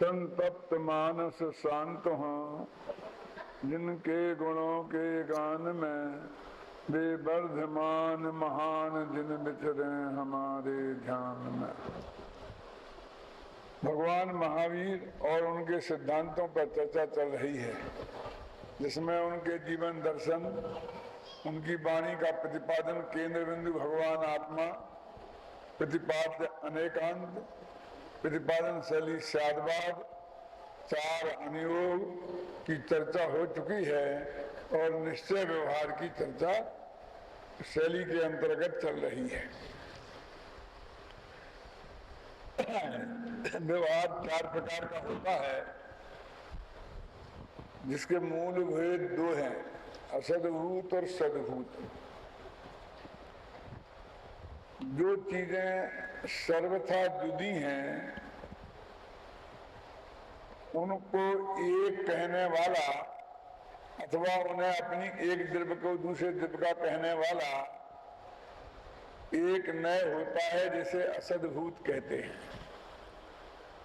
संतप्त मानस शांत हों, जिनके गुणों के गान में वे वर्धमान महान जिन विचरे हमारे ध्यान में। भगवान महावीर और उनके सिद्धांतों पर चर्चा चल रही है, जिसमें उनके जीवन दर्शन, उनकी वाणी का प्रतिपादन केंद्र बिंदु भगवान आत्मा, प्रतिपाद्य अनेकांत, प्रतिपादन शैली शादवाद, चार अनुयोग की चर्चा हो चुकी है और निश्चय व्यवहार की चर्चा शैली के अंतर्गत चल रही है। व्यवहार चार प्रकार का होता है, जिसके मूल भेद दो हैं, असद्भूत और सद्भूत। जो चीजें सर्वथा जुदी हैं उनको एक कहने वाला अथवा उन्हें अपनी एक द्रव्य को दूसरे द्रव्य का कहने वाला एक नय होता है, जिसे असद्भूत कहते हैं।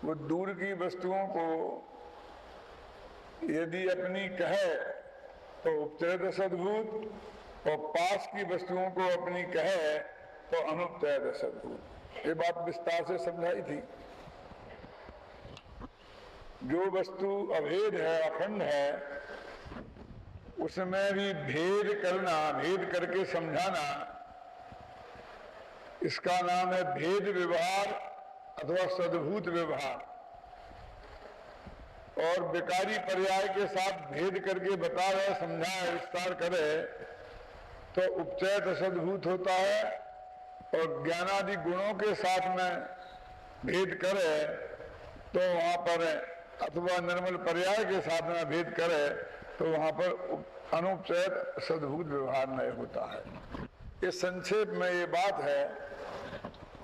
वो दूर की वस्तुओं को यदि अपनी कहे तो उपचरित असद्भूत, और पास की वस्तुओं को अपनी कहे तो अनुपचरित असद्भूत। ये बात विस्तार से समझाई थी। जो वस्तु अभेद है, अखंड है, उसमें भी भेद करना, भेद करके समझाना, इसका नाम है भेद व्यवहार अथवा सद्भूत व्यवहार। और विकारी पर्याय के साथ भेद करके बता रहे, समझाए, विस्तार करे तो उपचरित असद्भूत होता है, और ज्ञानादि गुणों के साथ में भेद करे तो वहां पर, अथवा निर्मल पर्याय के साथ में भेद करे तो वहां पर अनुपचरित सद्भूत व्यवहार नहीं होता है। ये संक्षेप में ये बात है।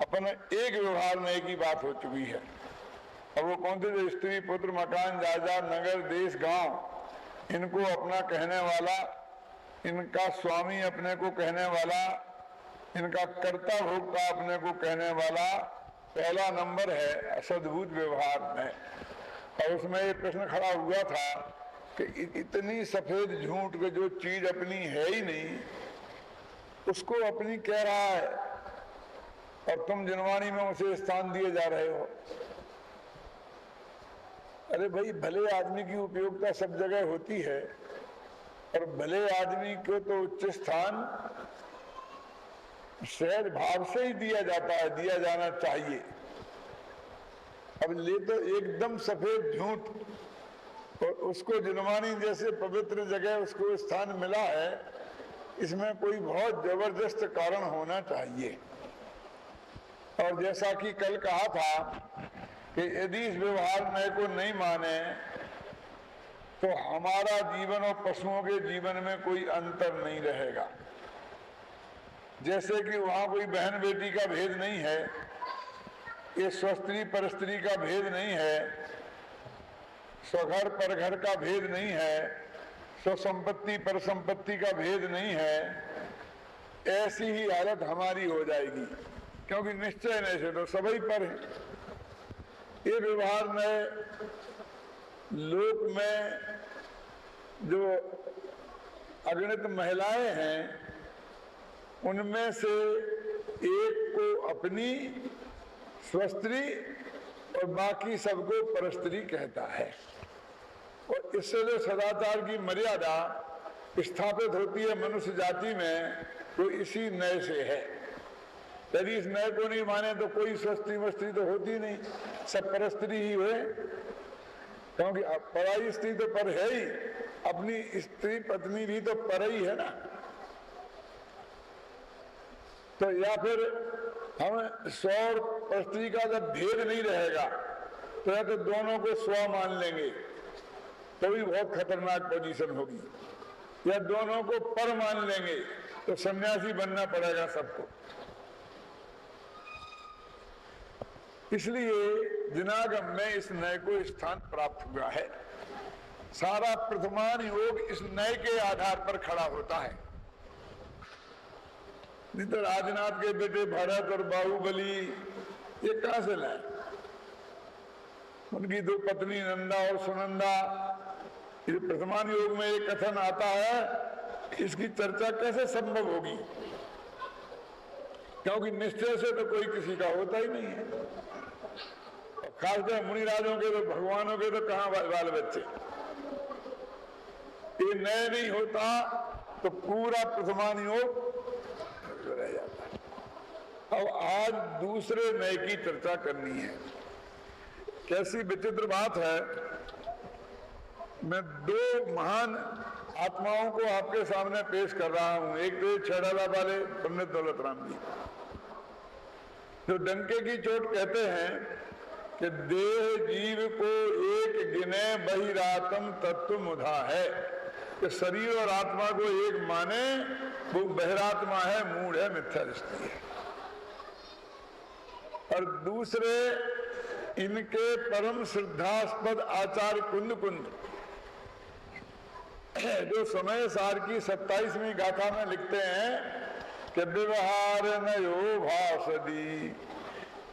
अपन एक व्यवहार नए की बात हो चुकी है, और वो कौन थे? जो स्त्री पुत्र मकान जायदाद नगर देश गांव इनको अपना कहने वाला, इनका स्वामी अपने को कहने वाला, इनका कर्ता भोक्ता अपने को कहने वाला पहला नंबर है असद्भूत व्यवहार में। और उसमें एक प्रश्न खड़ा हुआ था कि इतनी सफेद झूठ के जो चीज अपनी है ही नहीं उसको अपनी कह रहा है, और तुम जनवाणी में उसे स्थान दिए जा रहे हो। अरे भाई, भले आदमी की उपयोगिता सब जगह होती है, और भले आदमी को तो उच्च स्थान सहज भाव से ही दिया जाता है, दिया जाना चाहिए। अब ले तो एकदम सफेद झूठ, और उसको जनवाणी जैसे पवित्र जगह उसको स्थान मिला है, इसमें कोई बहुत जबरदस्त कारण होना चाहिए। और जैसा कि कल कहा था कि यदि इस व्यवहार नए को नहीं माने तो हमारा जीवन और पशुओं के जीवन में कोई अंतर नहीं रहेगा। जैसे कि वहां कोई बहन बेटी का भेद नहीं है, ये स्वस्त्री परस्त्री का भेद नहीं है, स्वघर परघर का भेद नहीं है, स्वसंपत्ति पर संपत्ति का भेद नहीं है, ऐसी ही हालत हमारी हो जाएगी, क्योंकि निश्चय नहीं से तो सभी पर है। ये व्यवहार नए लोक में जो अगणित महिलाएं हैं उनमें से एक को अपनी स्वस्त्री और बाकी सबको परस्त्री कहता है, और इससे जो सदाचार की मर्यादा स्थापित होती है मनुष्य जाति में वो इसी नय से है। यदि इस नय को नहीं माने तो कोई स्वस्त्री वस्त्री तो होती नहीं, सब परस्त्री ही हुए, क्योंकि पराई स्त्री तो पर है ही, अपनी स्त्री पत्नी भी तो पर ही है ना। तो या फिर हम स्व और परस्त्री का जब भेद नहीं रहेगा तो या तो दोनों को स्व मान लेंगे तो भी बहुत खतरनाक पोजीशन होगी, या दोनों को पर मान लेंगे तो सन्यासी बनना पड़ेगा सबको। इसलिए जिनागम में इस नय को स्थान प्राप्त हुआ है। सारा प्रथमान योग इस नय के आधार पर खड़ा होता है। नहीं तो राजनाथ के बेटे भरत और बाहुबली ये कहां से लाए? उनकी दो पत्नी नंदा और सुनंदा। इस प्रथमान योग में एक कथन आता है, इसकी चर्चा कैसे संभव होगी, क्योंकि निश्चय से तो कोई किसी का होता ही नहीं है। खासकर मुनिराजों के तो, भगवानों के तो कहां बाल बच्चे। ये नए नहीं होता तो पूरा प्रथमान योग रह जाता है। अब आज दूसरे नए की चर्चा करनी है। कैसी विचित्र बात है, मैं दो महान आत्माओं को आपके सामने पेश कर रहा हूं। एक तो छेड़ाला वाले पंडित दौलत राम जी, जो डंके की चोट कहते हैं कि देह जीव को एक गिने बहिरात्म तत्व मुधा है, कि शरीर और आत्मा को एक माने वो बहिरात्मा है, मूढ़ है, मिथ्या दृष्टि है। और दूसरे इनके परम श्रद्धास्पद आचार्य कुंद कुंद, जो समय सार की 27वीं गाथा में लिखते हैं कि व्यवहार नयो भाषदी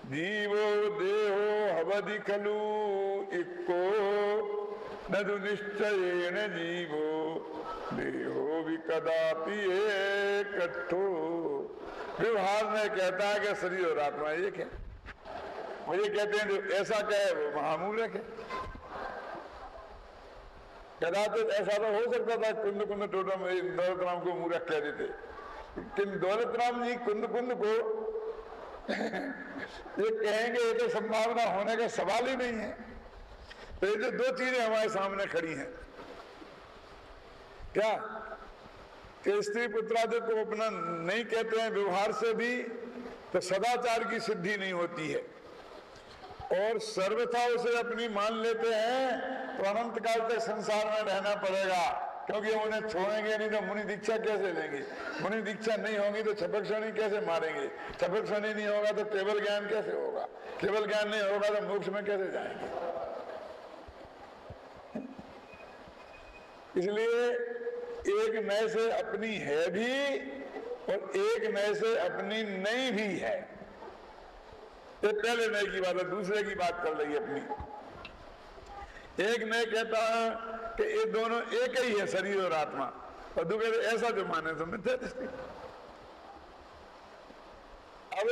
जीवो देहो हवदि खलु इक्को नदु निश्चयेन जीवो देहो भी कदापि एकठो। व्यवहार में कहता है कि शरीर और आत्मा एक है। मुझे कहते हैं जो ऐसा कहे वो महामूर्ख है। कदाचित ऐसा तो हो सकता था कुंद कुंद टोटा में दौलत राम को मूर्ख कह देते, लेकिन दौलत राम जी कुंद कुंद को ये कहेंगे ये तो संभावना होने का सवाल ही नहीं है। तो ये जो दो चीजें हमारे सामने खड़ी हैं, क्या कि स्त्री पुत्रादि को अपना नहीं कहते हैं व्यवहार से भी, तो सदाचार की सिद्धि नहीं होती है, और सर्वथा उसे अपनी मान लेते हैं तो अनंत काल तक संसार में रहना पड़ेगा, क्योंकि उन्हें छोड़ेंगे नहीं तो मुनि दीक्षा कैसे लेंगे। मुनि दीक्षा नहीं होगी तो छपक शनि कैसे मारेंगे, छपक शनि नहीं होगा तो केवल ज्ञान कैसे होगा, केवल ज्ञान नहीं होगा तो मोक्ष में कैसे जाएंगे। इसलिए एक नए से अपनी है भी और एक नए से अपनी नहीं भी है। ये पहले नए की बात है, दूसरे की बात कर रही है अपनी। एक नए कहता है कि ये दोनों एक ही है, शरीर और आत्मा, और दूसरे ऐसा जो माने तो मिथ्या दृष्टि। अब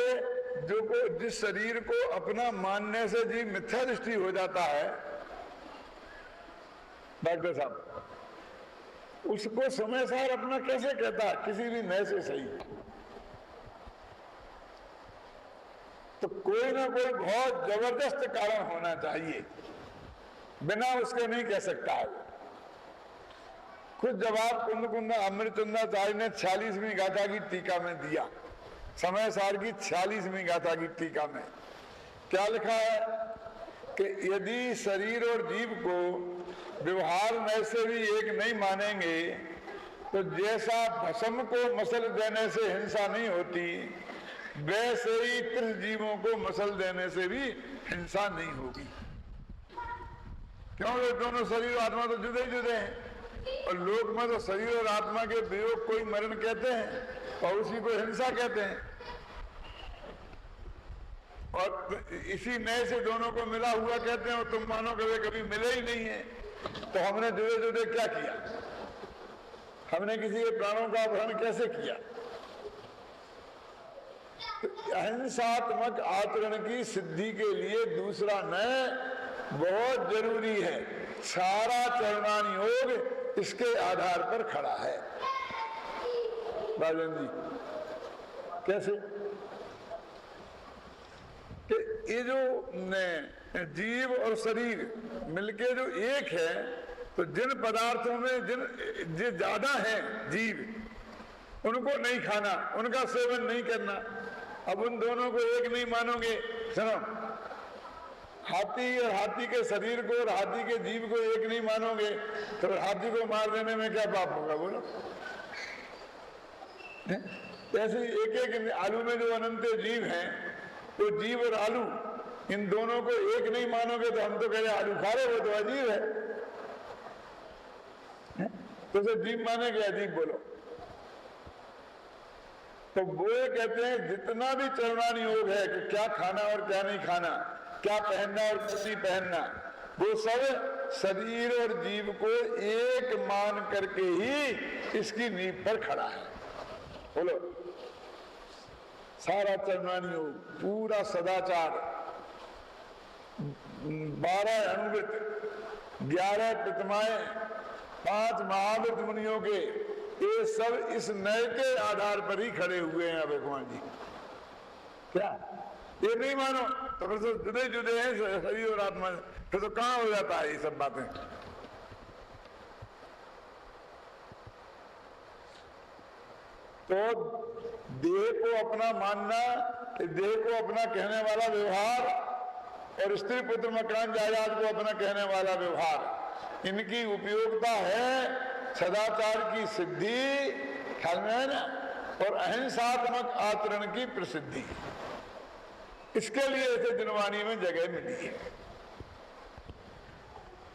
जो जिस शरीर को अपना मानने से जी मिथ्या दृष्टि हो जाता है डॉक्टर साहब, उसको समय सार अपना कैसे कहता, किसी भी नए से सही। तो कोई ना कोई बहुत जबरदस्त कारण होना चाहिए, बिना उसके नहीं कह सकता है। खुद जवाब कुंद कुंद अमृतचंद्राचार्य ने 46वीं गाथा की टीका में दिया, समय सार की 46वीं गाथा की टीका में क्या लिखा है कि यदि शरीर और जीव को व्यवहार में से भी एक नहीं मानेंगे तो जैसा भस्म को मसल देने से हिंसा नहीं होती, वैसे ही त्रिस जीवों को मसल देने से भी हिंसा नहीं होगी। क्योंकि दोनों शरीर और आत्मा तो जुदे ही जुदे हैं, और लोक में तो शरीर और आत्मा के वियोग को ही मरण कहते हैं और उसी को हिंसा कहते हैं। और इसी नए से दोनों को मिला हुआ कहते हैं, और तुम मानो कभी मिले ही नहीं है। तो हमने जुदे जुदे क्या किया, हमने किसी के प्राणों का अपहरण कैसे किया। अहिंसात्मक आचरण की सिद्धि के लिए दूसरा नय बहुत जरूरी है। सारा चरणान योग इसके आधार पर खड़ा है। राजन जी कैसे कि ये जो जीव और शरीर मिलके जो एक है, तो जिन पदार्थों में जो ज्यादा है जीव, उनको नहीं खाना, उनका सेवन नहीं करना। अब उन दोनों को एक नहीं मानोगे। सुनो, हाथी और हाथी के शरीर को और हाथी के जीव को एक नहीं मानोगे तो हाथी को मार देने में क्या पाप होगा बोलो। ऐसे एक एक आलू में जो अनंत जीव हैं, तो जीव और आलू इन दोनों को एक नहीं मानोगे तो हम तो कह रहे आलू खा रहे हो तो अजीब है, तो उसे जीव मानेंगे अजीब बोलो। तो वो कहते हैं जितना भी चरणान योग है कि क्या खाना और क्या नहीं खाना, क्या पहनना और कैसी पहनना, वो सब शरीर और जीव को एक मान करके ही इसकी नींव पर खड़ा है। बोलो, सारा चरणानी योग, पूरा सदाचार, 12 अनुवृत्त, 11 प्रतिमाएं, 5 महावृत्त मुनियों के, ये सब इस नए के आधार पर ही खड़े हुए हैं। भगवान जी क्या ये नहीं मानो तो फिर तो जुदे जुदे हैं शरीर और आत्मा, फिर तो कहां हो जाता है ये सब बातें। तो देह को अपना मानना, देह को अपना कहने वाला व्यवहार और स्त्री पुत्र मकान जायदाद को अपना कहने वाला व्यवहार, इनकी उपयोगिता है सदाचार की सिद्धि, ख्याल में है ना, और अहिंसात्मक आचरण की प्रसिद्धि। इसके लिए इसे दिनवाणी में जगह मिली है।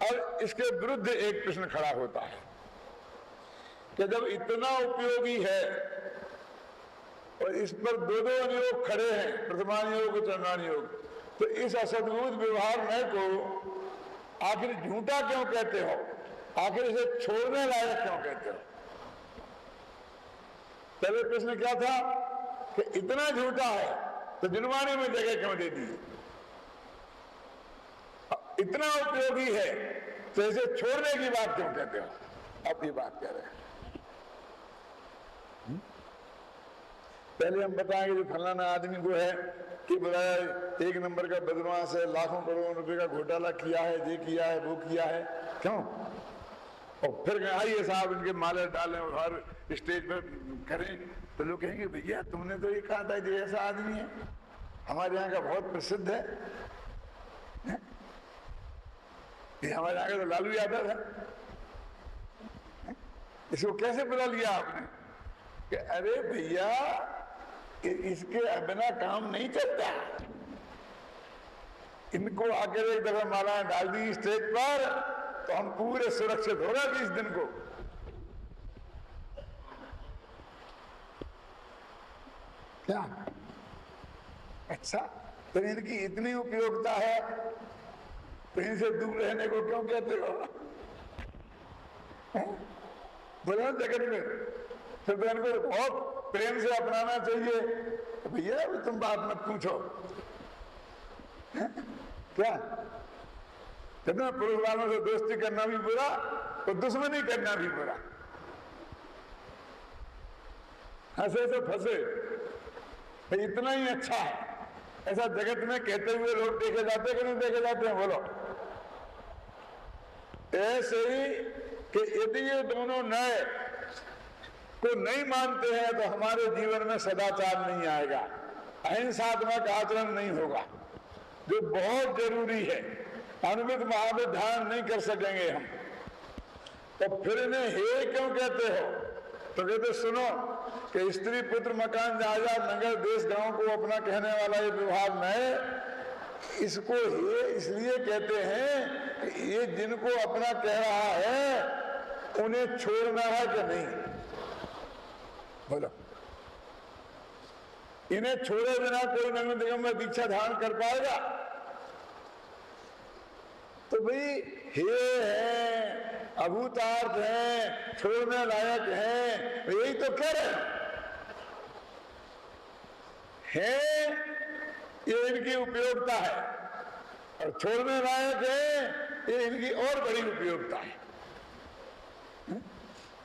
और इसके विरुद्ध एक प्रश्न खड़ा होता है कि जब इतना उपयोगी है और इस पर दो अनुयोग खड़े हैं, प्रथमान योग और चरणान योग, तो इस असद्भुत व्यवहार नए को आखिर झूठा क्यों कहते हो, आखिर इसे छोड़ने लायक क्यों कहते हो? पहले प्रश्न क्या था कि इतना झूठा है तो दिनवाणी में जगह क्यों दे दी, इतना उपयोगी है तो इसे छोड़ने की बात क्यों कहते हो? अब ये बात कह रहे हैं। पहले हम बताएंगे जो फलाना आदमी को है कि बताया 1 नंबर का बदमाश है, लाखों करोड़ों रुपए का घोटाला किया है, ये किया है, वो किया है, क्यों? और फिर आइए साहब इनके माले डालें और हर स्टेज पर करें, तो लोग कहेंगे भैया तुमने तो ये कहा था जो ऐसा आदमी है, हमारे यहाँ का बहुत प्रसिद्ध है, ये हमारे यहाँ का तो लालू यादव है, इसको कैसे बुला लिया आपने? कि अरे भैया इसके बिना काम नहीं चलता, इनको आकर एक दफा मालाएं डाल दी स्टेज पर तो हम पूरे सुरक्षित हो गए 20 दिन को। क्या अच्छा, तो इनकी इतनी उपयोगिता है तो इनसे दूर रहने को क्यों कहते हो? बोला जगत में फिर तो इनको बहुत प्रेम से अपनाना चाहिए। तो भैया तुम बात मत पूछो, क्या कितना पुरुष वालों से दोस्ती करना भी बुरा और दुश्मनी करना भी बुरा, हंसे से फंसे, इतना ही अच्छा है ऐसा जगत में कहते हुए लोग देखे जाते कि नहीं देखे जाते हैं? बोलो। ऐसे ही कि यदि ये दोनों नए को नहीं मानते हैं तो हमारे जीवन में सदाचार नहीं आएगा, अहिंसात्मक आचरण नहीं होगा, जो बहुत जरूरी है। अनुमित महावृत्त ध्यान नहीं कर सकेंगे हम। तो फिर इन्हें हे क्यों कहते हो? तो कहते सुनो कि स्त्री पुत्र मकान जायदाद नगर देश गांव को अपना कहने वाला ये व्यवहार नए, इसको हे इसलिए कहते हैं कि ये जिनको अपना कह रहा है उन्हें छोड़ना है कि नहीं? बोलो, इन्हें छोड़े बिना कोई नगर निगम में दीक्षा धारण कर पाएगा? तो भाई हे है, अभूतार्थ है, छोड़ने लायक है, यही तो कह रहे हैं। ये इनकी उपयोगिता है और छोड़ने लायक है ये इनकी और बड़ी उपयोगिता है।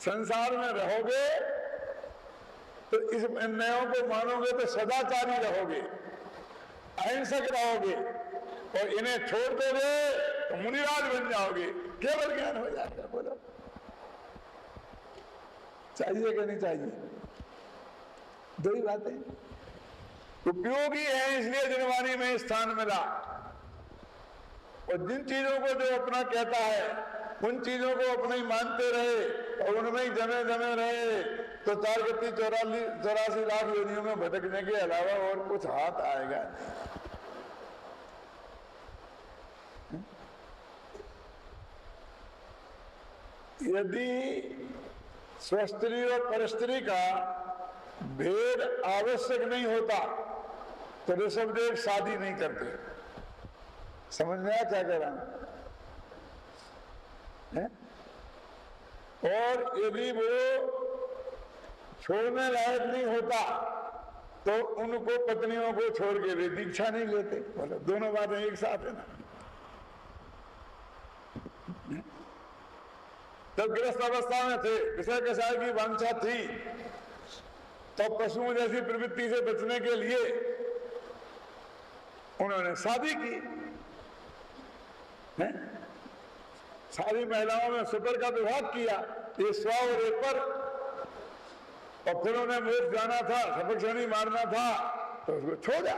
संसार में रहोगे तो इस निर्णयों को मानोगे तो सदाचारी रहोगे, अहिंसक रहोगे, और इन्हें छोड़ दोगे तो मुनिराज बन जाओगे, केवल ज्ञान हो जाएगा। बोलो चाहिए कि नहीं चाहिए? दो ही बातें। उपयोगी है इसलिए दिनवाणी में स्थान मिला, और जिन चीजों को जो अपना कहता है उन चीजों को अपने ही मानते रहे और उनमें ही जमे जमे रहे तो 84 लाख योनियों में भटकने के अलावा और कुछ हाथ आएगा नहीं। यदि स्वस्त्री और परस्त्री का भेद आवश्यक नहीं होता तो ऋषभदेव शादी नहीं करते। समझ में आया क्या कह रहा हूं? और यदि वो छोड़ने लायक नहीं होता तो उनको पत्नियों को छोड़ के वे दीक्षा नहीं लेते। बोलो दोनों बातें एक साथ है ना। जब गृहस्थ अवस्था में थे, विषय कषाय की वांछा थी, तो पशुओं जैसी प्रवृत्ति से बचने के लिए उन्होंने शादी की। सारी महिलाओं में सुपर का विभाग किया, ये स्व और एक पर, और फिर उन्हें मोक्ष जाना था, शपथ शनि मारना था, तो उसको छोड़ा।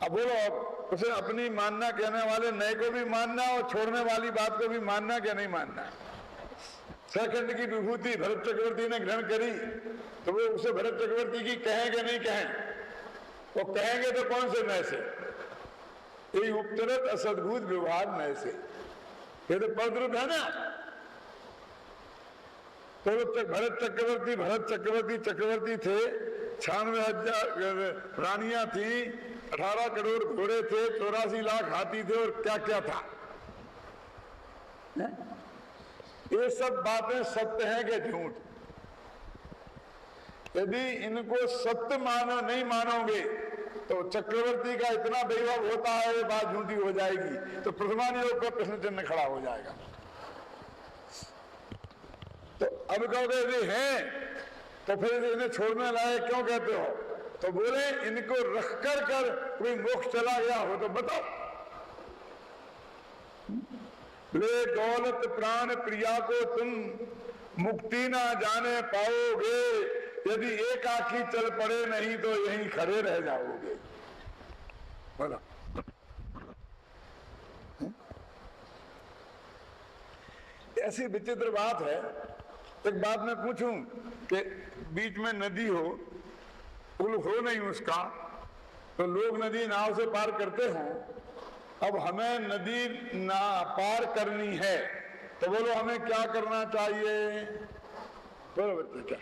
अब बोलो, अब उसे अपनी मानना कहने वाले नए को भी मानना और छोड़ने वाली बात को भी मानना क्या नहीं मानना? सेकंड की विभूति भरत चक्रवर्ती ने ग्रहण करी, तो वो उसे भरत चक्रवर्ती की कहें कि नहीं कहें? वो कहेंगे तो कौन से नए से? यही उपचरित असद्भुत व्यवहार नए से, ये तो पदरूप है ना। तो भरत चक्रवर्ती थे, 96,000 रानियां थी, 18 करोड़ घोड़े थे, 84 लाख हाथी थे, और क्या क्या था। ये सब बातें सत्य हैं कि झूठ? यदि इनको सत्य नहीं मानोगे तो चक्रवर्ती का इतना वैभव होता है, ये बात झूठी हो जाएगी, तो प्रथमानियोग का प्रश्न चिन्ह खड़ा हो जाएगा। तो अब कहोगे यदि हैं तो फिर इन्हें छोड़ने लायक क्यों कहते हो? तो बोले इनको रख कर कोई मोक्ष चला गया हो तो बताओ। ले दौलत प्राण प्रिया को तुम मुक्ति ना जाने पाओगे, यदि एक आंखी चल पड़े नहीं तो यहीं खड़े रह जाओगे। बोला ऐसी विचित्र बात है। एक बात मैं पूछूं कि बीच में नदी हो, पुल हो नहीं उसका, तो लोग नदी नाव से पार करते हों, अब हमें नदी ना पार करनी है तो बोलो हमें क्या करना चाहिए? बोलो बच्चे क्या?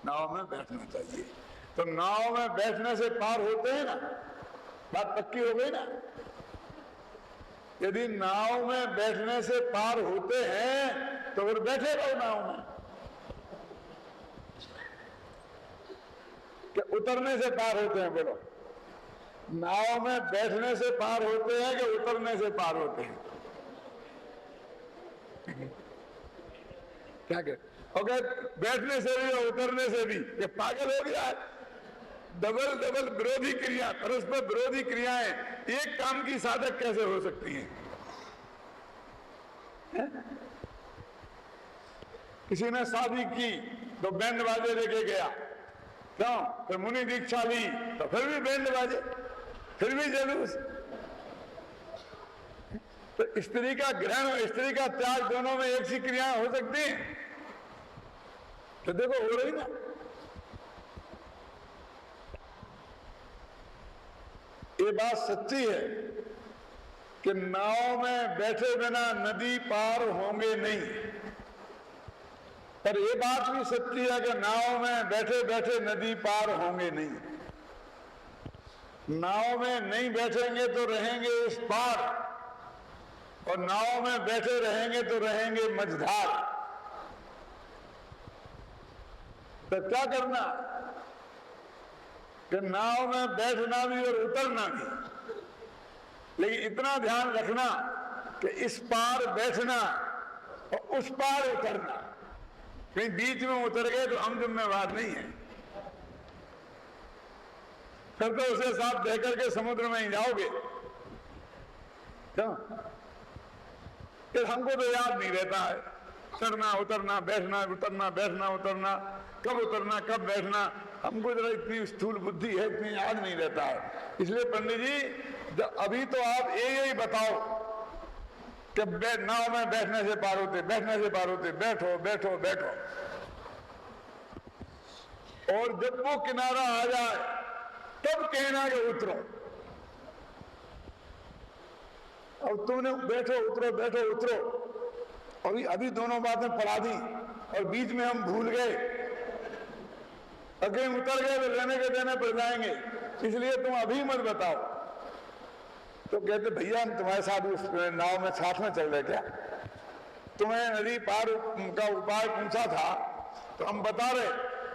नाव में बैठना चाहिए। तो नाव में बैठने से पार होते हैं ना, बात पक्की हो गई ना। यदि नाव में बैठने से पार होते हैं तो फिर बैठे रहो नाव में। कि उतरने से पार होते हैं? बोलो, नाव में बैठने से पार होते हैं कि उतरने से पार होते हैं? क्या कह? अगर बैठने से भी और उतरने से भी, ये पागल हो गया। डबल विरोधी क्रिया, परस्पर विरोधी क्रियाएं एक काम की साधक कैसे हो सकती हैं? किसी ने शादी की तो बैंड बाजे लेके गया, क्यों? फिर मुनि दीक्षा ली तो फिर भी बैंड बाजे, फिर भी जुलूस। तो स्त्री का ग्रहण और स्त्री का त्याग दोनों में एक सी क्रियाएं हो सकती हैं? तो देखो हो रही ना। ये बात सच्ची है कि नाव में बैठे बिना नदी पार होंगे नहीं, पर ये बात भी सच्ची है कि नाव में बैठे बैठे नदी पार होंगे नहीं। नाव में नहीं बैठेंगे तो रहेंगे इस पार, और नाव में बैठे रहेंगे तो रहेंगे मझधार। तो क्या करना कि नाव में बैठना भी और उतरना भी, लेकिन इतना ध्यान रखना कि इस पार बैठना और उस पार उतरना, कहीं बीच में उतर गए तो हम जिम्मेवार नहीं है। फिर तो उसे साथ दे करके समुद्र में ही जाओगे। क्यों? फिर हमको तो याद नहीं रहता है चढ़ना उतरना, बैठना उतरना, बैठना उतरना, कब उतरना कब बैठना, हमको जरा इतनी स्थूल बुद्धि है, इतनी याद नहीं रहता है। इसलिए पंडित जी अभी तो आप यही बताओ कि नाव में बैठने से पार होते, बैठने से पार होते, बैठो बैठो बैठो। और जब वो किनारा आ जाए तब कहना कि उतरो। और तुमने बैठो उतरो बैठो उतरो, अभी दोनों बातें पढ़ा दी और बीच में हम भूल गए, अगर उतर गए तो लेने के देने पड़ जाएंगे। इसलिए तुम अभी मत बताओ तो कहते भैया हम तुम्हारे साथ उस नाव में साथ में चल रहे क्या, तुम्हें नदी पार का उपाय पूछा था तो हम बता रहे,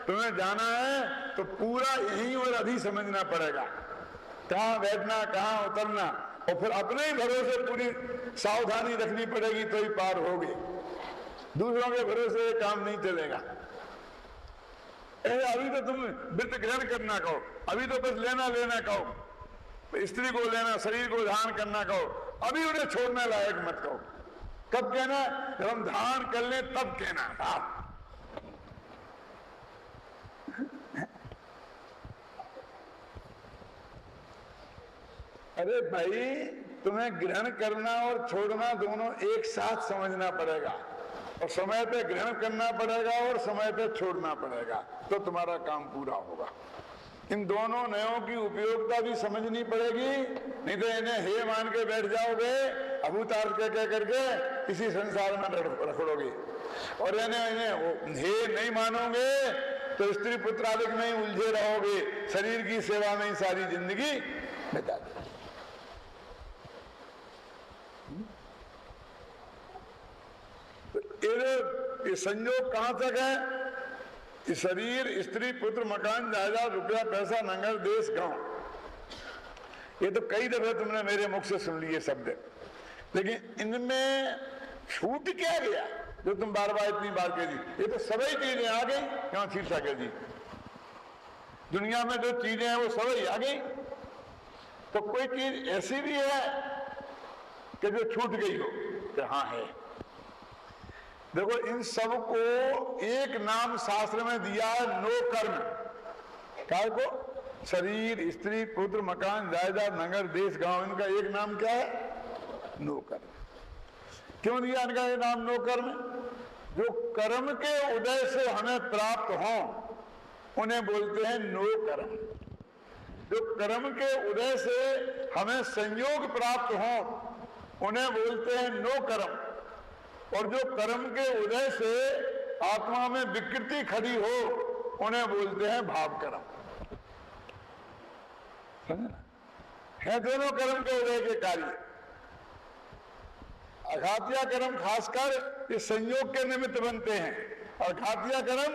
तुम्हें जाना है तो पूरा यहीं और अभी समझना पड़ेगा, कहाँ बैठना कहाँ उतरना, और फिर अपने ही भरोसे पूरी सावधानी रखनी पड़ेगी तो ही पार होगी, दूसरों के भरोसे काम नहीं चलेगा। अभी तो तुम वृत्त ग्रहण करना कहो, अभी तो बस लेना लेना कहो, स्त्री को लेना, शरीर को धारण करना कहो, अभी उन्हें छोड़ने लायक मत कहो। कब कहना, जब हम धारण कर ले तब कहना था। अरे भाई, तुम्हें ग्रहण करना और छोड़ना दोनों एक साथ समझना पड़ेगा, और समय पे ग्रहण करना पड़ेगा और समय पे छोड़ना पड़ेगा, तो तुम्हारा काम पूरा होगा। इन दोनों नयों की उपयोगिता भी समझनी पड़ेगी, नहीं तो इन्हें हे मान के बैठ जाओगे, अभूतार्थ कह करके इसी संसार में रखड़ोगे, और इन्हें हे नहीं मानोगे तो स्त्री पुत्रादिक में ही उलझे रहोगे, शरीर की सेवा में ही सारी जिंदगी बिता दो। तो ये संयोग कहां तक है? शरीर, स्त्री, पुत्र, मकान, जायदाद, रुपया, पैसा, नंगर, देश, गांव, ये तो कई दफे तुमने मेरे मुख से सुन लिए शब्द, लेकिन इनमें छूट क्या गया जो तुम बार बार इतनी बार कह दी? ये तो सभी चीजें आ गई, क्यों छीट सके जी? दुनिया में जो चीजें हैं वो सभी आ गई, तो कोई चीज ऐसी भी है कि जो छूट गई हो? कि हाँ है। देखो, इन सब को एक नाम शास्त्र में दिया है, नो कर्म। काय को? शरीर, स्त्री, पुत्र, मकान, जायदाद, नगर, देश, गांव, इनका एक नाम क्या है? नो कर्म। क्यों दिया इनका ये नाम नो कर्म? जो कर्म के उदय से हमें प्राप्त हो उन्हें बोलते हैं नो कर्म। जो कर्म के उदय से हमें संयोग प्राप्त हो उन्हें बोलते हैं नो कर्म, और जो कर्म के उदय से आत्मा में विकृति खड़ी हो उन्हें बोलते हैं भाव कर्म। है दोनों कर्म के उदय के कार्य। अघातिया कर्म खासकर ये संयोग के निमित्त बनते हैं, और घातिया कर्म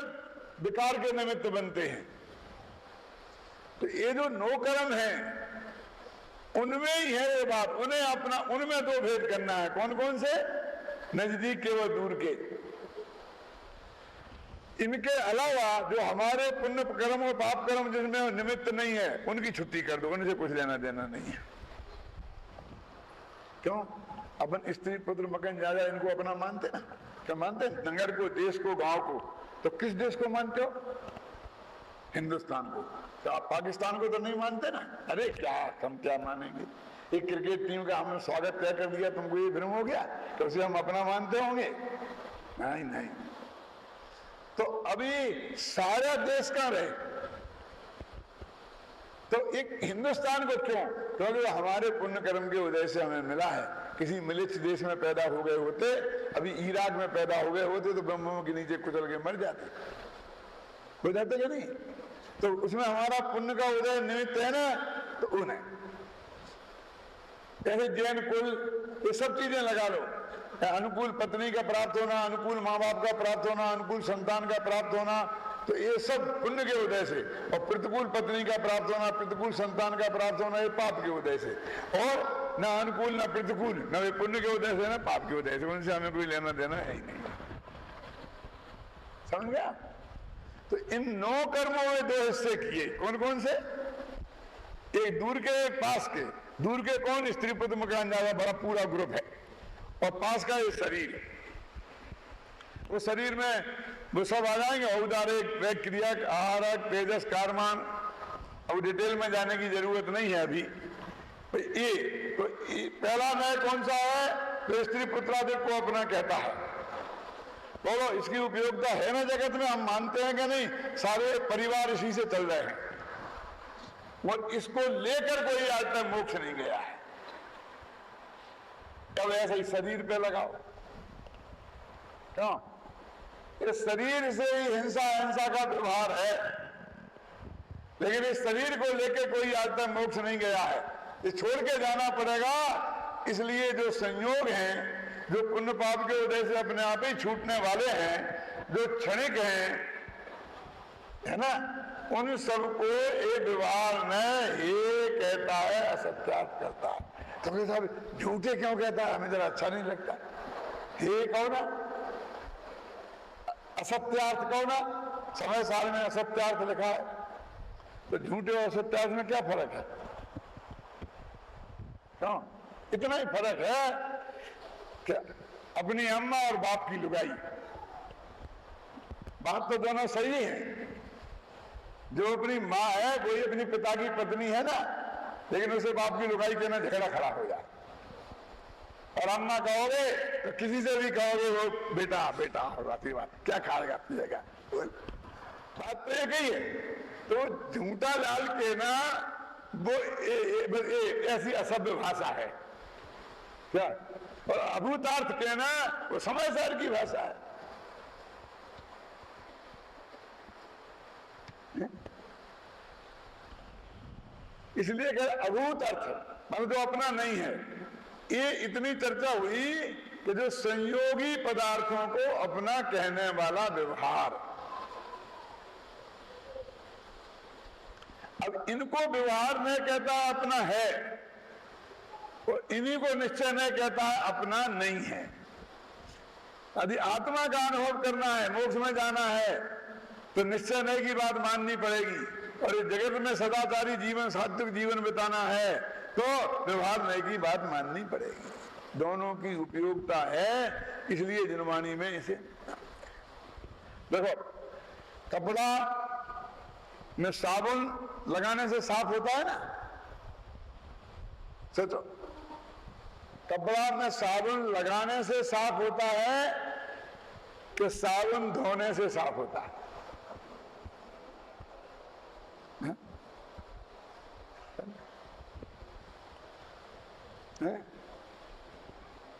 विकार के निमित्त बनते हैं। तो ये जो नो कर्म है उनमें ही है ये बात, उन्हें अपना, उनमें दो भेद करना है। कौन कौन से? नजदीक के व दूर के। इनके अलावा जो हमारे पुण्य कर्म और पाप कर्म जिनमें निमित्त नहीं है उनकी छुट्टी कर दो, उनसे कुछ लेना देना नहीं है। क्यों? अपन स्त्री, पुत्र, मकान, जायदाद इनको अपना मानते ना? क्या मानते? नगर को, देश को, गांव को। तो किस देश को मानते हो? हिंदुस्तान को। तो आप पाकिस्तान को तो नहीं मानते ना? अरे क्या, हम क्या मानेंगे? एक क्रिकेट टीम का हमने स्वागत तय कर दिया, तुमको ये भ्रम हो गया तो उसे हम अपना मानते होंगे? नहीं नहीं। तो अभी सारा देश कहां रहे? तो एक हिंदुस्तान को क्यों? क्योंकि हमारे पुण्य कर्म के उदय से हमें मिला है। किसी मिलिट्स देश में पैदा हो गए होते, अभी इराक में पैदा हो गए होते तो बमों के नीचे कुचल के मर जाते, हो जाते क्या नहीं? तो उसमें हमारा पुण्य का उदय निमित्त है ना, तो उन्हें ऐसे जैन कुल, ये सब चीजें लगा लो। अनुकूल पत्नी का प्राप्त होना, अनुकूल माँ बाप का प्राप्त होना, अनुकूल संतान का प्राप्त होना, तो ये सब पुण्य के उदय से। और प्रतिकूल पत्नी का प्राप्त होना, प्रतिकूल संतान का प्राप्त होना, ये पाप के उदय से। और न अनुकूल न प्रतिकूल, न वे पुण्य के उदय से न पाप के उदय से, उनसे हमें कोई लेना देना है ही नहीं। समझ गया? तो इन 9 कर्मों में 2 हिस्से किए। कौन कौन से? एक दूर के, एक पास के। दूर के कौन? स्त्री, पुत्र, मकान, जायदाद, बड़ा पूरा ग्रुप है। और पास का ये शरीर, वो शरीर में वो सब आ जाएंगे। औदारिक, वेग, क्रियक, आहारक, तेजस, कारमान। अब डिटेल में जाने की जरूरत नहीं है अभी। ये तो पहला न्याय कौन सा है? तो स्त्री पुत्रादिक को अपना कहता है। बोलो, इसकी उपयोगिता है ना जगत में? हम मानते हैं कि नहीं? सारे परिवार इसी से चल रहे हैं, और इसको लेकर कोई आज तक मोक्ष नहीं गया है। तब ऐसा ही शरीर पे लगाओ। क्यों? इस शरीर से ही हिंसा हिंसा का व्यवहार है, लेकिन इस शरीर को लेकर कोई आज तक मोक्ष नहीं गया है। ये छोड़ के जाना पड़ेगा। इसलिए जो संयोग हैं, जो पुण्य पाप के उदय से अपने आप ही छूटने वाले हैं, जो क्षणिक हैं, है ना, उन सबको ये व्यवहार में ये कहता है, असत्यार्थ करता है। तो साहब झूठे क्यों कहता है, हमें जरा अच्छा नहीं लगता। ये कहो ना, असत्यार्थ कहो ना, समय सार में असत्यार्थ लिखा है, तो झूठे और असत्यार्थ में क्या फर्क है? क्यों? इतना ही फर्क है कि अपनी अम्मा और बाप की लुगाई, बात तो दोनों सही है। जो अपनी माँ है कोई अपनी पिता की पत्नी है ना, लेकिन उसे बाप की लुगाई कहना झगड़ा खड़ा हो जाए। और अम्मा कहोगे तो किसी से भी कहोगे वो बेटा बेटा होगा, बात क्या खाएगा पिएगा, बात तो एक ही है। तो झूठा लाल कहना वो ऐसी असभ्य भाषा है क्या, और अभूतार्थ कहना वो समझदार की भाषा है। इसलिए कह अभूत अर्थ मतलब जो अपना नहीं है। ये इतनी चर्चा हुई कि जो संयोगी पदार्थों को अपना कहने वाला व्यवहार, अब इनको व्यवहार नहीं कहता अपना है, और इन्हीं को निश्चय नहीं कहता है अपना नहीं है। यदि आत्मा का अनुभव करना है, मोक्ष में जाना है, तो निश्चय नहीं की बात माननी पड़ेगी। और इस जगत में सदाचारी जीवन, सात्विक जीवन बिताना है तो व्यवहार नहीं की बात माननी पड़ेगी। दोनों की उपयोगिता है, इसलिए जिनवाणी में इसे देखो। कपड़ा में साबुन लगाने से साफ होता है ना, सोचो, कपड़ा में साबुन लगाने से साफ होता है कि साबुन धोने से साफ होता है?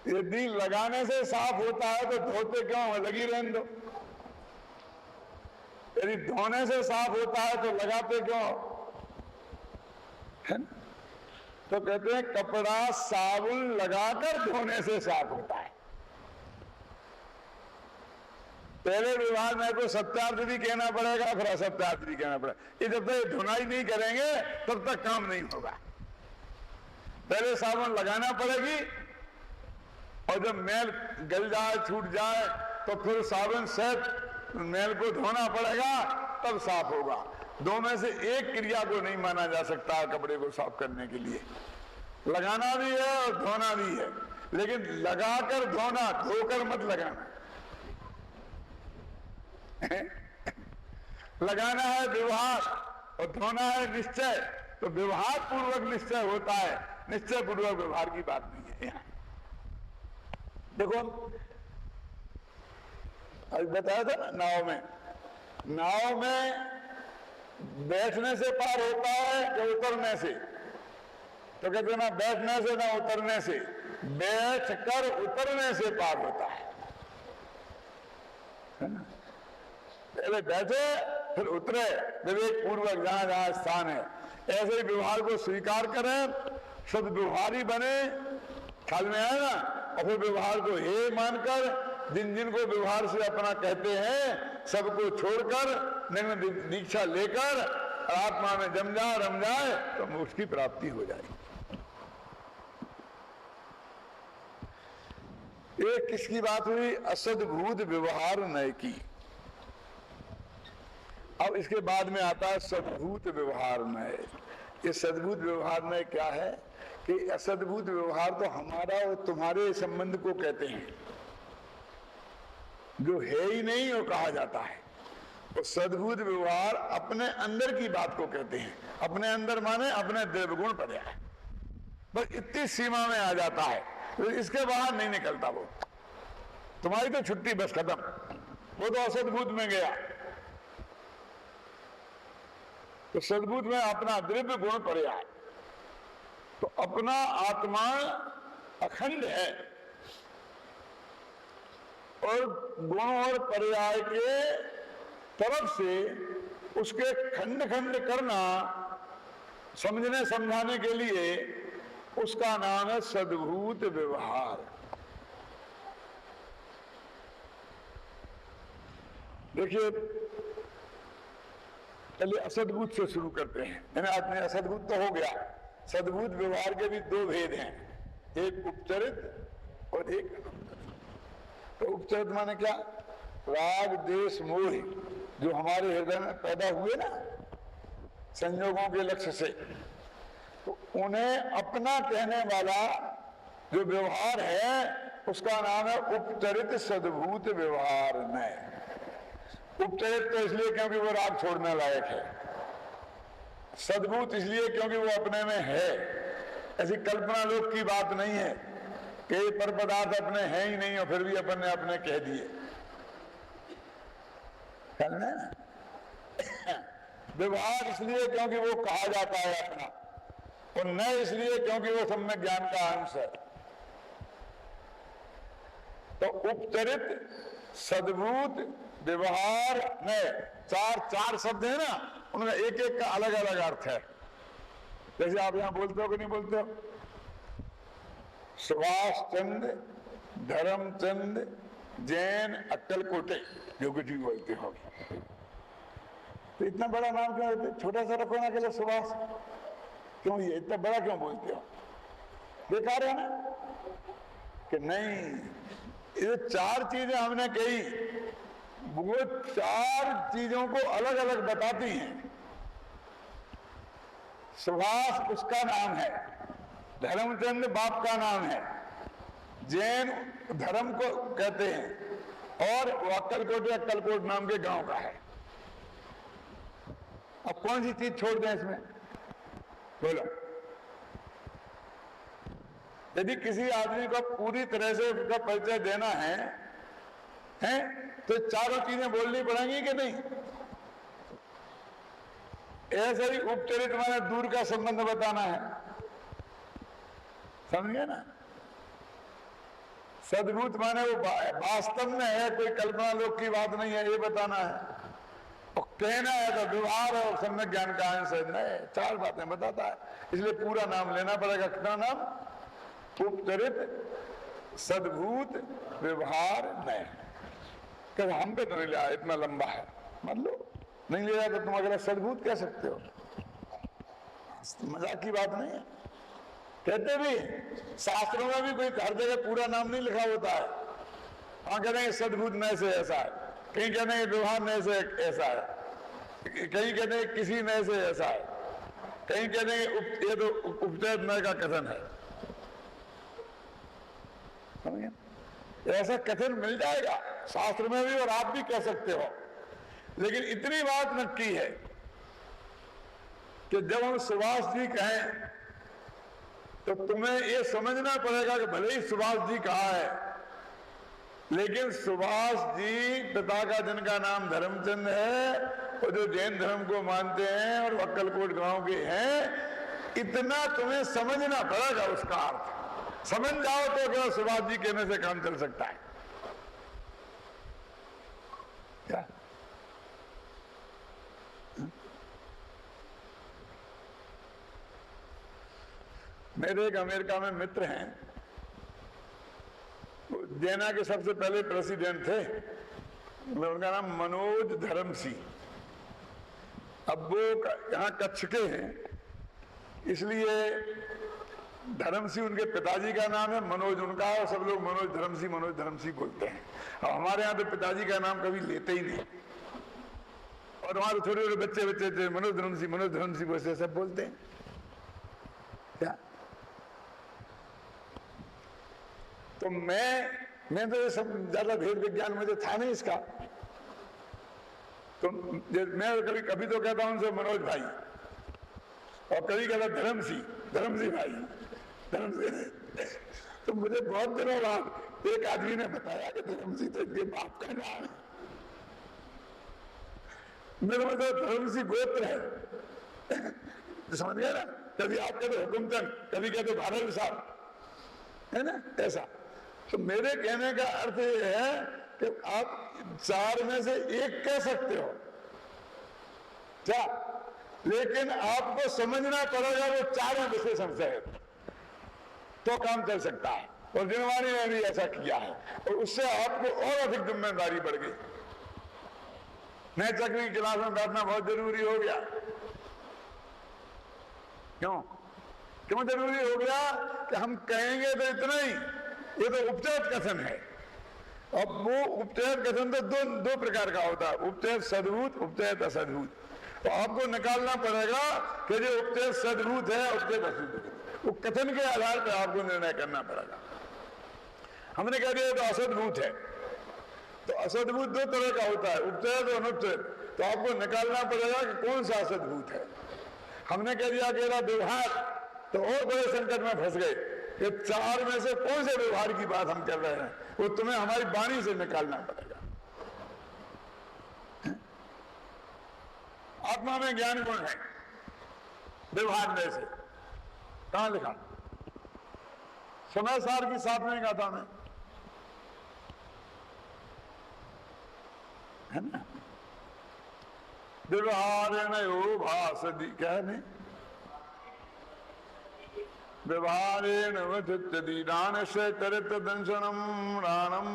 यदि लगाने से साफ होता है तो धोते क्यों, लगी रहने दो। यदि धोने से साफ होता है तो लगाते क्यों, है ना? तो कहते हैं कपड़ा साबुन लगाकर धोने से साफ होता है। पहले विभाग में को सत्यार्थ भी कहना पड़ेगा, फिर असत्यार्थ भी कहना पड़ेगा। ये जब तक धुनाई नहीं करेंगे तब तक काम नहीं होगा। पहले साबुन लगाना पड़ेगी, और जब मैल गल जाए, छूट जाए, तो फिर साबुन से मैल को धोना पड़ेगा, तब साफ होगा। दो में से एक क्रिया को नहीं माना जा सकता कपड़े को साफ करने के लिए। लगाना भी है और धोना भी है, लेकिन लगाकर धोना, धोकर मत लगाना। लगाना है व्यवहार और धोना है निश्चय। तो व्यवहार पूर्वक निश्चय होता है, निश्चय पूर्वक व्यवहार की बात नहीं है। यहाँ देखो, अभी बताया था ना, नाव में बैठने से पार होता है कि उतरने से? तो कहते ना बैठने से ना उतरने से, बैठकर उतरने से पार होता है ना? पहले बैठे फिर उतरे, विवेक पूर्वक जहां जहां स्थान है। ऐसे ही व्यवहार को स्वीकार करें, शुद्ध व्यवहारी बने, ख्याल में आए ना, और फिर व्यवहार को हे मानकर जिन जिन को व्यवहार से अपना कहते हैं सबको छोड़कर निर्णय दीक्षा लेकर आत्मा में जम जाए, रम जाए, तो मोक्ष की प्राप्ति हो जाएगी। एक किसकी बात हुई? असद्भूत व्यवहार नय की। अब इसके बाद में आता है सद्भूत व्यवहार नय। ये सद्भूत व्यवहार नय क्या है कि असद्भूत व्यवहार तो हमारा और तुम्हारे संबंध को कहते हैं, जो है ही नहीं वो कहा जाता है। तो सद्भूत व्यवहार अपने अंदर की बात को कहते हैं। अपने अंदर माने अपने देवगुण पर है, बस इतनी सीमा में आ जाता है, तो इसके बाहर नहीं निकलता। वो तुम्हारी तो छुट्टी, बस खत्म, वो तो असद्भूत में गया। तो सद्भूत में अपना द्रव्य गुण पर्याय, तो अपना आत्मा अखंड है, और गुण और पर्याय के तरफ से उसके खंड खंड करना समझने समझाने के लिए उसका नाम है सद्भूत व्यवहार। देखिए, पहले असद्भूत से शुरू करते हैं। यानी आदमी असद्भूत तो हो गया, सद्भूत व्यवहार के भी दो भेद हैं, एक उपचरित और एक अनुपचरित। तो उपचरित माने क्या? राग द्वेष मोह जो हमारे हृदय में पैदा हुए ना संयोगों के लक्ष्य से, तो उन्हें अपना कहने वाला जो व्यवहार है उसका नाम है उपचरित सद्भूत व्यवहार। में उपचरित तो इसलिए क्योंकि वो राग छोड़ने लायक है, सद्भूत इसलिए क्योंकि वो अपने में है। ऐसी कल्पना लोक की बात नहीं है कि ये पर पदार्थ अपने हैं ही नहीं और फिर भी अपन ने अपने कह दिए। व्यवहार इसलिए क्योंकि वो कहा जाता है अपना, और न इसलिए क्योंकि वो सब में ज्ञान का अंश है। तो उपचरित सद्भूत व्यवहार में चार शब्द है ना, उनका एक एक का अलग अलग अर्थ है। जैसे आप यहां बोलते हो कि नहीं बोलते हो, सुभाष चंद्र, धर्मचंद, जैन, अक्कलकोटे, जो कुछ भी बोलते हो। तो इतना बड़ा नाम क्यों देते? छोटा सा रखो ना के लिए सुभाष, क्यों ये इतना बड़ा क्यों बोलते हो? बेकार है ना कि नहीं। ये चार चीजें हमने कही, वो चार चीजों को अलग अलग बताती हैं। सुभाष उसका नाम है, धर्मचंद बाप का नाम है, जैन धर्म को कहते हैं, और वो अक्कलकोट नाम के गांव का है। अब कौन सी चीज छोड़ दें इसमें? बोलो। यदि किसी आदमी को पूरी तरह से उसका परिचय देना है तो चारों चीजें बोलनी पड़ेंगी कि नहीं? ऐसे ही उपचरित माने दूर का संबंध बताना है, समझ गए ना? सद्भूत माने वो वास्तव में है, कोई कल्पना लोक की बात नहीं है, ये बताना है। और कहना है तो व्यवहार और सम्यक ज्ञान का अंश है। चार बातें बताता है, इसलिए पूरा नाम लेना पड़ेगा। कितना नाम? उपचरित सद्भूत व्यवहार नय। कभी हम पे तो नहीं लिया, इतना लंबा है, मान लो नहीं लिया तो तुम अगला सद्भूत कह सकते हो, मजाक की बात नहीं है। कहते भी शास्त्रों में भी कोई हर जगह पूरा नाम नहीं लिखा होता है। वहां कहते हैं सद्भूत नय से ऐसा है, कहीं कहते हैं व्यवहार नय से ऐसा है, कहीं कहते हैं किसी नय से ऐसा है, कहीं कहते हैं ये तो उपचरित नय का कथन है। ऐसा कथन मिल जाएगा शास्त्र में भी, और आप भी कह सकते हो। लेकिन इतनी बात नक्की है कि जब हम सुभाष जी कहें तो तुम्हें ये समझना पड़ेगा कि भले ही सुभाष जी कहा है, लेकिन सुभाष जी पिता का जिनका नाम धर्मचंद है, और जो जैन धर्म को मानते हैं और अक्कलकोट गांव के हैं, इतना तुम्हें समझना पड़ेगा। उसका अर्थ समझ जाओ तो क्या सुभाष जी कहने से काम चल सकता है क्या? मेरे एक अमेरिका में मित्र हैं, जैना के सबसे पहले प्रेसिडेंट थे, उनका नाम मनोज धर्मसी। अब वो यहाँ कच्छ के हैं, इसलिए धर्मसी उनके पिताजी का नाम है, मनोज उनका है, और सब लोग मनोज धर्मसी बोलते हैं। अब हमारे यहाँ तो पिताजी का नाम कभी लेते ही नहीं, और हमारे छोटे छोटे बच्चे थे मनोज धर्मसी वैसे सब बोलते हैं क्या? तो मैं तो ये सब ज्यादा भेद विज्ञान मुझे था नहीं इसका, तो मैं कभी तो कहता हूं उनसे मनोज भाई, और कभी कहता धर्मसी भाई, तो मुझे बहुत दिनों बाद एक आदमी ने बताया कि धर्मसी तो इनके बाप का नाम है। मेरे मतलब धर्मसी गोत्र है, समझ गया ना? कभी आप कहते हुकुमचंद, कभी कहते भारत साहब, है ना? ऐसा। तो मेरे कहने का अर्थ ये है कि आप चार में से एक कह सकते हो क्या, लेकिन आपको समझना पड़ेगा वो चारों विशेषण से है। तो काम चल सकता है। और जिनवानी ने भी ऐसा किया है और उससे आपको और अधिक जिम्मेदारी बढ़ गई। नए चक्र की क्लास में बैठना बहुत जरूरी हो गया। क्यों जरूरी हो गया कि हम कहेंगे तो इतना ही, ये तो उपचयत कथन है। अब वो उपचयत कथन तो दो प्रकार का होता है, उपचयत सद्भूत, उपचयत असद्भूत। तो आपको निकालना पड़ेगा कि जो उपचयत सद्भूत है, उपचयत असद्भूत, वो कथन के आधार पर आपको निर्णय करना पड़ेगा। हमने कह दिया तो असद्भूत है, तो असद्भूत दो तरह का होता है, उपचयत और अनुपचयत। तो आपको निकालना पड़ेगा कि कौन सा असद्भूत है। हमने कह दिया कि व्यवहार, तो और बड़े संकट में फंस गए। ये चार में से कौन से व्यवहार की बात हम कर रहे हैं, वो तुम्हें हमारी वाणी से निकालना पड़ेगा। आत्मा में ज्ञान गुण है, व्यवहार में से कहां लिखा? समय सार की साथ में कहा था मैं, है ना? व्यवहारेण यो भासति, क्या है नहीं? व्यवहारेण वचत्यति दानस्य चरित्र दंशनम राणम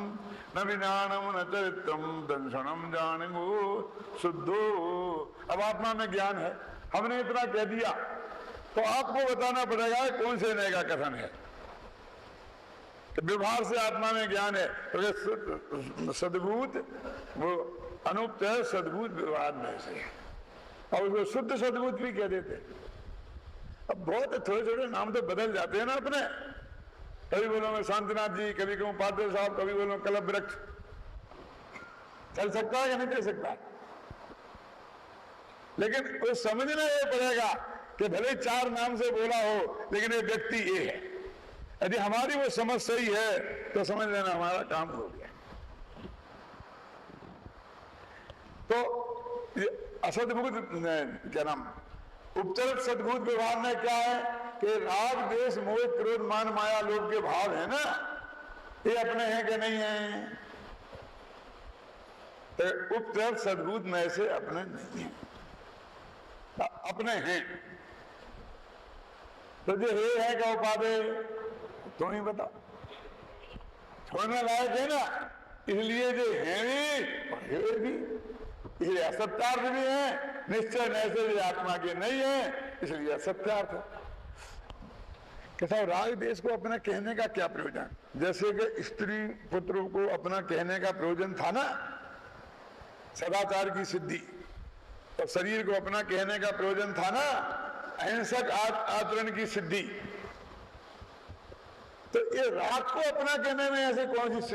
न विज्ञानम न चरित्रम दंशनम जानेगो शुद्धो। अब आत्मा में ज्ञान है, हमने इतना कह दिया, तो आपको बताना पड़ेगा कौन से नए का कथन है। व्यवहार से आत्मा में ज्ञान है, तो सद्भूत वो अनुपचय सद्भूत व्यवहार में से, और उसको शुद्ध सद्भूत भी कह देते। अब बहुत थोड़े थोड़े नाम तो बदल जाते हैं ना अपने। कभी बोलो मैं शांतिनाथ जी, कभी कहूँ पाटिल साहब, कभी बोलो कलप वृक्ष। चल सकता है या नहीं चल सकता? लेकिन वो समझना ये पड़ेगा कि भले चार नाम से बोला हो, लेकिन ये व्यक्ति ये है। यदि हमारी वो समझ सही है तो समझ लेना हमारा काम हो गया। तो असद्भूत क्या नाम, उपचरित सद्भूत व्यवहार में क्या है कि राग द्वेष मोह क्रोध मान माया लोभ के भाव है ना, ये अपने हैं कि नहीं है? तो उपचरित सद्भूत में से अपने नहीं है, अपने हैं। तो जो हे है क्या उपाधे, तो नहीं बता, छोड़ने लायक है ना, इसलिए जो है भी ये असत्यार्थ भी है, निश्चय ऐसे भी आत्मा के नहीं है, इसलिए असत्यार्थ है। कैसा राग देश को अपना कहने का क्या प्रयोजन? जैसे कि स्त्री पुत्रों को अपना कहने का प्रयोजन था ना, सदाचार की सिद्धि, और शरीर को अपना कहने का प्रयोजन था ना, अहिंसक आचरण की सिद्धि। तो ये राग को अपना कहने में ऐसे कौन सी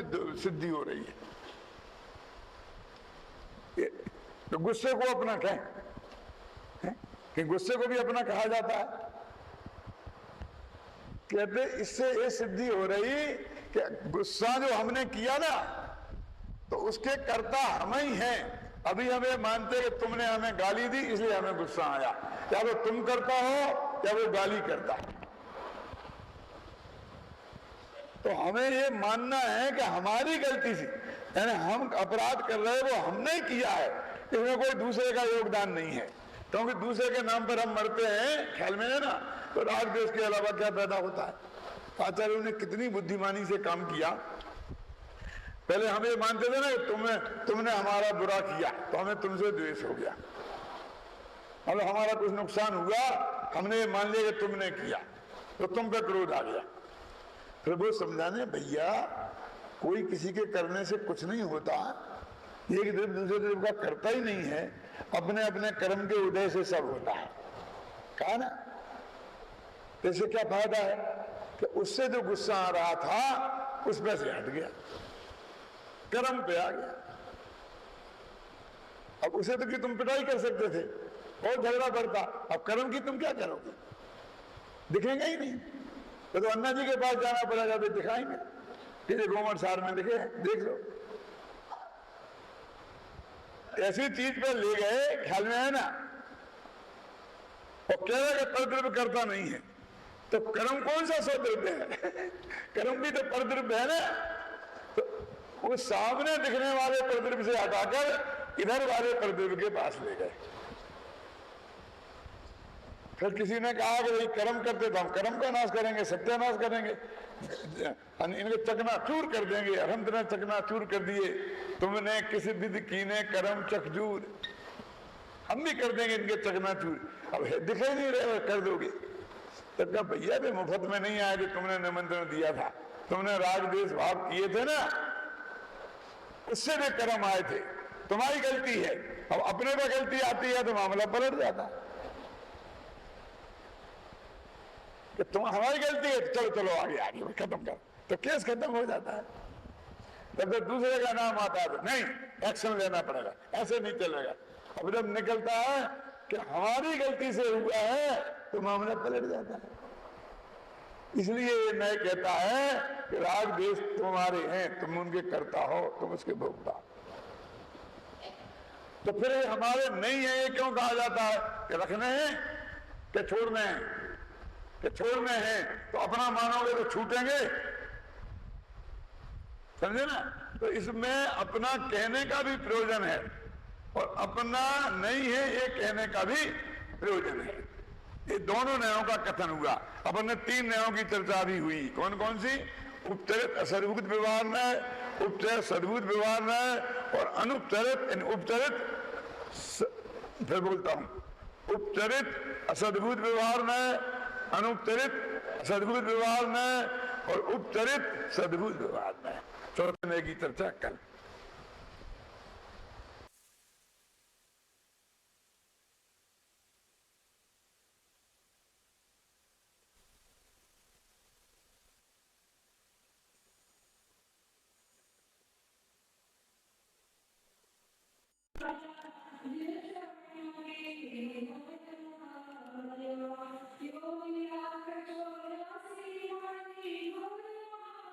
सिद्धि हो रही है? तो गुस्से को अपना कहें, कि गुस्से को भी अपना कहा जाता है। कहते इससे ये सिद्धि हो रही कि गुस्सा जो हमने किया ना, तो उसके कर्ता हम ही हैं। अभी हमें मानते कि तुमने हमें गाली दी इसलिए हमें गुस्सा आया, या वो तुम करता हो या वो गाली करता है। तो हमें ये मानना है कि हमारी गलती से, यानी हम अपराध कर रहे हैं वो हमने किया है, इसमें कोई दूसरे का योगदान नहीं है। क्योंकि दूसरे के नाम पर हम मरते हैं, ख्याल में है ना, तो राग द्वेष के अलावा क्या पैदा होता है? आचार्यों ने कितनी बुद्धिमानी से काम किया। पहले हम ये मानते थे ना, तुमने हमारा बुरा किया तो हमें तुमसे द्वेष हो गया, मतलब हमारा कुछ नुकसान हुआ, हमने ये मान लिया कि तुमने किया तो तुम पे क्रोध आ गया। फिर वो समझाने, भैया कोई किसी के करने से कुछ नहीं होता, एक द्रव्य दूसरे द्रव्य का करता ही नहीं है, अपने अपने कर्म के उदय से सब होता है। कहा ना, इससे क्या फायदा है कि उससे जो गुस्सा आ रहा था उसमें से हट गया, कर्म पे आ गया। अब उसे तो कि तुम पिटाई कर सकते थे और झगड़ा करता, अब कर्म की तुम क्या करोगे? दिखेंगे ही नहीं। तो अन्ना जी के पास जाना पड़ेगा, तो दिखाएंगे, तेरे गोमर सार में दिखे, देख लो। ऐसी चीज पर ले गए, ख्याल में है ना, और कह रहे कि परद्रव्य करता नहीं है, तो कर्म कौन सा स्वद्रव्य है? कर्म भी तो परद्रव्य है ना। तो वो सामने दिखने वाले परद्रव्य से हटाकर इधर वाले परद्रव्य के पास ले गए। फिर किसी ने कहा कि भाई कर्म करते तो हम कर्म का नाश करेंगे, सत्यानाश करेंगे, इनके चकनाचूर कर देंगे। अरहंत ने चकनाचूर कर दिए, तुमने किसी विधि कीने कर्म चकचूर, हम भी कर देंगे इनके चकनाचूर। अब दिखाई नहीं रहे, कर दोगे। तो कहा भैया भी मुफ्त में नहीं आए, जो तुमने निमंत्रण दिया था, तुमने राग द्वेष भाव किए थे ना, उससे भी कर्म आए थे, तुम्हारी गलती है। अब अपने पे गलती आती है तो मामला पलट जाता है कि तुम हमारी गलती है, चलो चलो आगे आगे खत्म कर, तो केस खत्म हो जाता है। तब तो दूसरे का नाम आता है तो नहीं, एक्शन लेना पड़ेगा, ऐसे नहीं चलेगा। अब जब निकलता है कि हमारी गलती से हुआ है तो मामला पलट जाता है। इसलिए ये मैं कहता है कि राग द्वेष तुम्हारे हैं, तुम उनके करता हो, तुम उसके भोगता हो। तो फिर ये हमारे नहीं है, ये क्यों कहा जाता है कि रखने हैं कि छोड़ने हैं? कि छोड़ने हैं तो अपना मानोगे तो छूटेंगे, समझे ना? तो इसमें अपना कहने का भी प्रयोजन है और अपना नहीं है ये कहने का भी प्रयोजन है। ये दोनों न्यायों का कथन हुआ। अपन ने 3 न्यायों की चर्चा भी हुई। कौन कौन सी? उपचरित असद्भुत व्यवहार न्याय, उपचरित सद्भुत व्यवहार न्याय और अनुपचरित उपचरित, फिर बोलता हूं, उपचरित असद्भुत व्यवहार न्याय, अनुपचरित सद्भुत व्यवहार न्याय और उपचरित सद्भुत व्यवहार न्याय। चौथे न्याय की चर्चा कल।